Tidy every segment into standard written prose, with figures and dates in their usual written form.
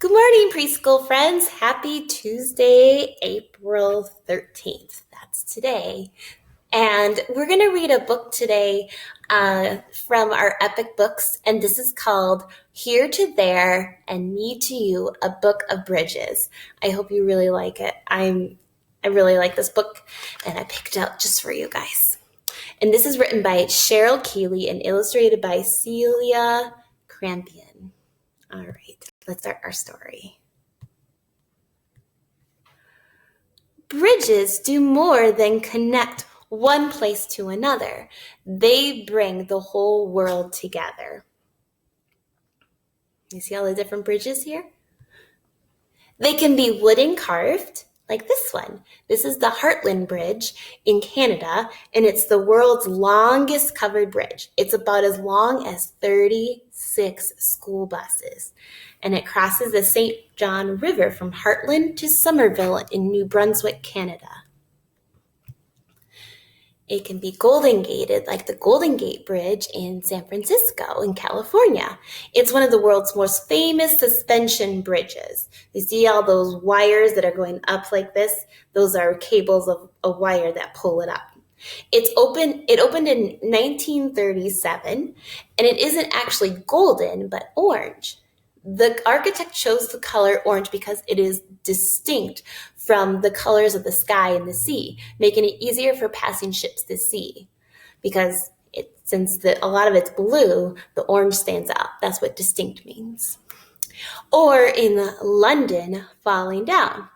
Good morning, preschool friends. Happy Tuesday, April 13th. That's today. And we're going to read a book today from our Epic Books, and this is called Here to There and Me to You, a Book of Bridges. I hope you really like it. I really like this book, and I picked it out just for you guys. And this is written by Cheryl Keeley and illustrated by Celia Crampion. All right, let's start our story. Bridges do more than connect one place to another. They bring the whole world together. You see all the different bridges here? They can be wooden carved, like this one. This is the Heartland Bridge in Canada, and it's the world's longest covered bridge. It's about as long as 36 school buses, and it crosses the St. John River from Heartland to Somerville in New Brunswick, Canada. It can be Golden Gated, like the Golden Gate Bridge in San Francisco in California. It's one of the world's most famous suspension bridges. You see all those wires that are going up like this? Those are cables of a wire that pull it up. It opened in 1937, and it isn't actually golden, but orange. The architect chose the color orange because it is distinct from the colors of the sky and the sea, making it easier for passing ships to see. Because since a lot of it's blue, the orange stands out. That's what distinct means. Or in London, falling down.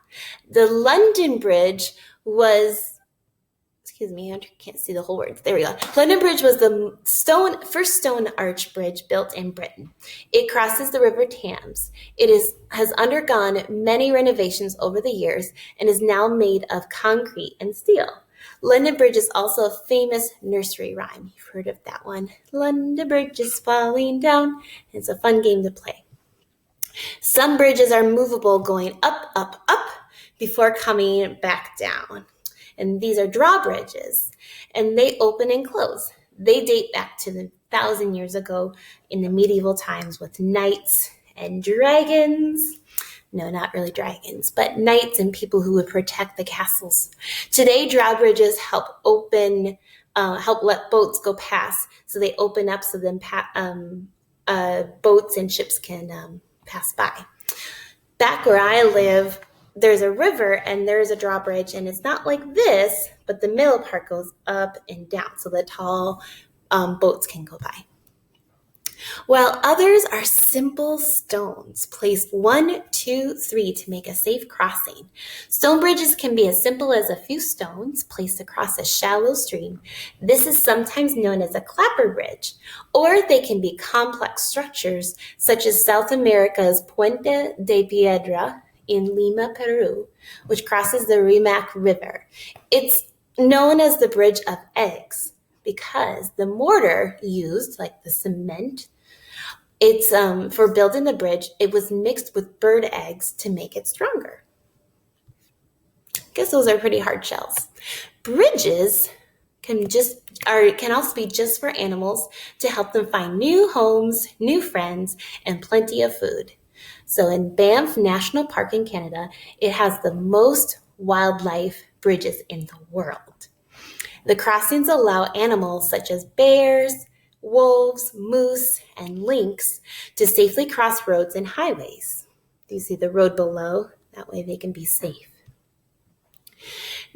The London Bridge was, I can't see the whole word. There we go. London Bridge was the first stone arch bridge built in Britain. It crosses the River Thames. It has undergone many renovations over the years and is now made of concrete and steel. London Bridge is also a famous nursery rhyme. You've heard of that one. London Bridge is falling down. It's a fun game to play. Some bridges are movable, going up, up, up before coming back down. And these are drawbridges, and they open and close. They date back to 1,000 years ago in the medieval times with knights and dragons. No, not really dragons, but knights and people who would protect the castles. Today, drawbridges help let boats go past. So they open up so then boats and ships can pass by. Back where I live, there's a river and there's a drawbridge, and it's not like this, but the middle part goes up and down so that tall boats can go by. While others are simple stones placed 1, 2, 3 to make a safe crossing. Stone bridges can be as simple as a few stones placed across a shallow stream. This is sometimes known as a clapper bridge, or they can be complex structures such as South America's Puente de Piedra in Lima, Peru, which crosses the Rimac River. It's known as the Bridge of Eggs because the mortar used, like the cement, it's for building the bridge, it was mixed with bird eggs to make it stronger. I guess those are pretty hard shells. Bridges can also be just for animals to help them find new homes, new friends, and plenty of food. So in Banff National Park in Canada, it has the most wildlife bridges in the world. The crossings allow animals such as bears, wolves, moose, and lynx to safely cross roads and highways. Do you see the road below? That way they can be safe.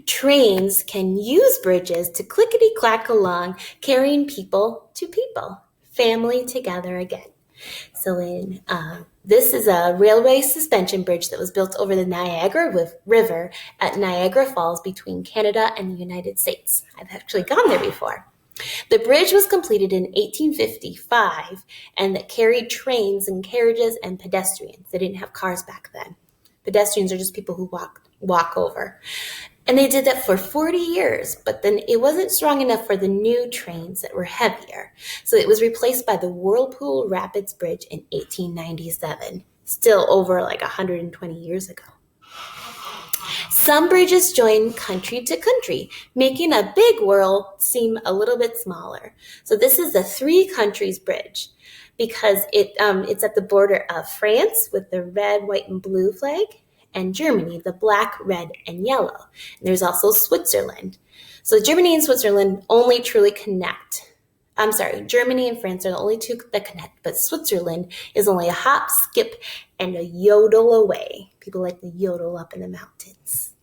Trains can use bridges to clickety-clack along, carrying people to people, family together again. So this is a railway suspension bridge that was built over the Niagara River at Niagara Falls between Canada and the United States. I've actually gone there before. The bridge was completed in 1855, and that carried trains and carriages and pedestrians. They didn't have cars back then. Pedestrians are just people who walk over. And they did that for 40 years, but then it wasn't strong enough for the new trains that were heavier. So it was replaced by the Whirlpool Rapids Bridge in 1897, still over like 120 years ago. Some bridges join country to country, making a big world seem a little bit smaller. So this is the Three Countries Bridge. because it's at the border of France with the red, white, and blue flag, and Germany, the black, red, and yellow. And there's also Switzerland. So Germany and Switzerland only truly connect. I'm sorry, Germany and France are the only two that connect, but Switzerland is only a hop, skip, and a yodel away. People like to yodel up in the mountains.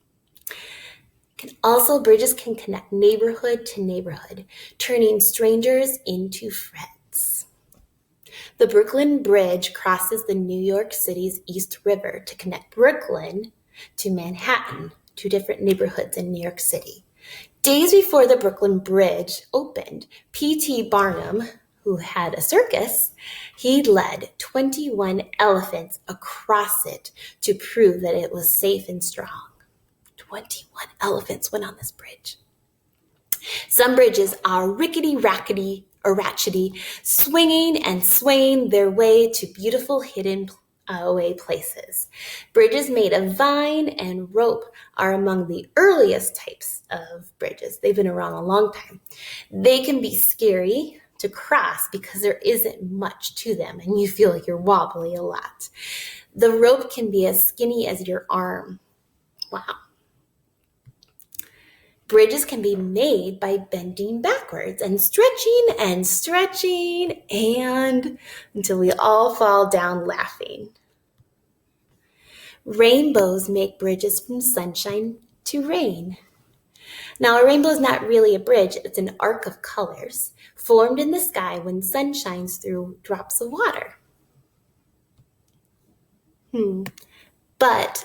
Also, bridges can connect neighborhood to neighborhood, turning strangers into friends. The Brooklyn Bridge crosses the New York City's East River to connect Brooklyn to Manhattan, two different neighborhoods in New York City. Days before the Brooklyn Bridge opened, P.T. Barnum, who had a circus, he led 21 elephants across it to prove that it was safe and strong. 21 elephants went on this bridge. Some bridges are rickety-rackety or ratchety, swinging and swaying their way to beautiful hidden away places. Bridges made of vine and rope are among the earliest types of bridges. They've been around a long time. They can be scary to cross because there isn't much to them and you feel like you're wobbly a lot. The rope can be as skinny as your arm. Wow. Bridges can be made by bending backwards and stretching and until we all fall down laughing. Rainbows make bridges from sunshine to rain. Now, a rainbow is not really a bridge. It's an arc of colors formed in the sky when sun shines through drops of water. But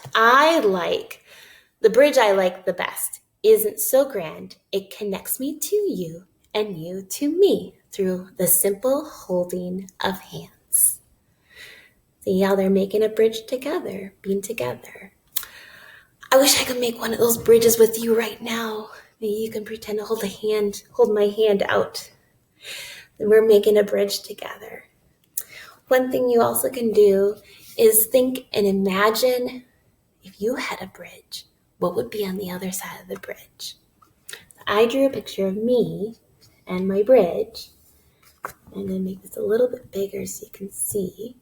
the bridge I like the best isn't so grand. It connects me to you and you to me through the simple holding of hands. See how they're making a bridge together, being together. I wish I could make one of those bridges with you right now. Maybe you can pretend to hold my hand out. And we're making a bridge together. One thing you also can do is think and imagine if you had a bridge, what would be on the other side of the bridge? I drew a picture of me and my bridge. I'm going to make this a little bit bigger so you can see.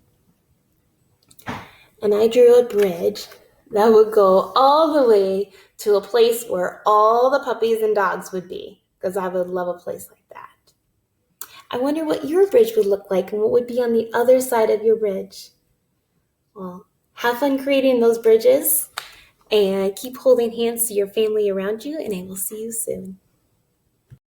And I drew a bridge that would go all the way to a place where all the puppies and dogs would be, because I would love a place like that. I wonder what your bridge would look like and what would be on the other side of your bridge. Well, have fun creating those bridges and keep holding hands to your family around you, and I will see you soon.